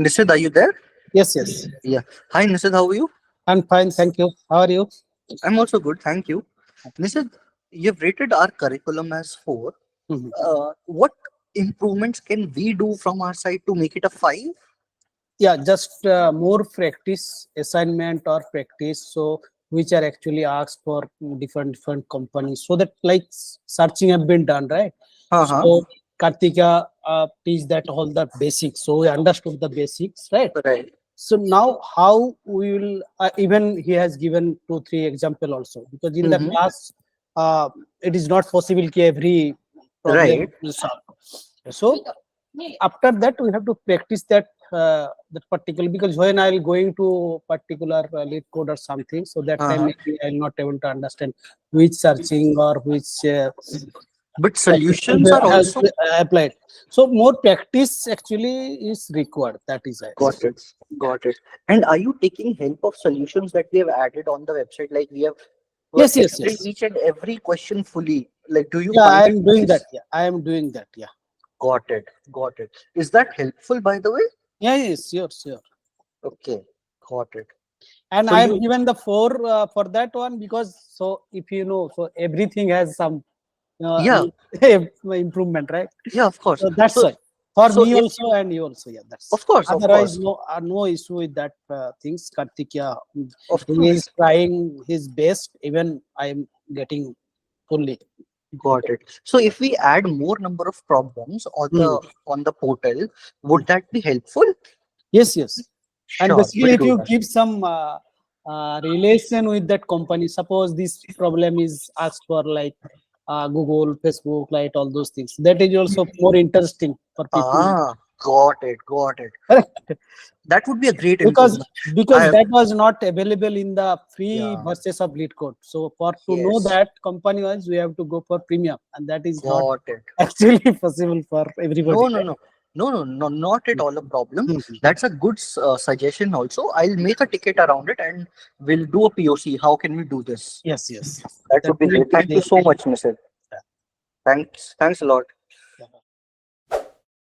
Nisith, are you there? Yes, yes. Yeah. Hi, Nisith, how are you? I'm fine, thank you. How are you? I'm also good, thank you. Nisith, you've rated our curriculum as 4. Mhm. What improvements can we do from our side to make it a 5? Yeah, just more practice, assignment or practice. So, which are actually asked for different companies. So that like searching have been done, right? Uh-huh. So Kartika teach that all the basics. So we understood the basics, right? Right. So now how we will even he has given 2-3 example also, because in the Mm-hmm. class it is not possible to every problem Right. will solve. So after that we have to practice that particular, because when I'll going to particular lead code or something, so that time Uh-huh. maybe I'll not able to understand which searching or which But like solutions are has also applied. So more practice actually is required. That is it. got it. Got it. And are you taking help of solutions that we have added on the website? Like we have Yes, yes, explained yes. each and every question fully. Like, do you Yeah, I find it am doing that. nice? Yeah, I am doing that. Yeah. Got it. Got it. Is that helpful, by the way? Yeah, yes, sure, sure. Okay. Got it. And So I am you, given the 4 for that one, because so if you know, so everything has some yeah, improvement, right? yeah, of course. So that's So, why for so me if, also and you also. Yeah, that's of course, of otherwise course, no issue with that things. Kartik, yeah, of he course, is trying his best. Even I am getting fully. got it. So if we add more number of problems Hmm. on the portal, would that be helpful? Yes, yes. And Sure, basically, we'll if do you that. keep some relation with that company, suppose this problem is asked for like Google, Facebook, like all those things, that is also more interesting for people. Ah, got it, got it. Correct? That would be a great because improvement. because I, that was not available in the free yeah, versions of lead code. So for to know yes, that company wise, we have to go for premium, and that is not got it. actually possible for everybody. No, no, no. No, no, no, not at all a problem. Mhm. That's a good suggestion also. I'll make a ticket around it and we'll do a POC. How can we do this? Yes, yes. That That would be will great. Thank you be so much, Mr. the Thanks. Thanks a lot.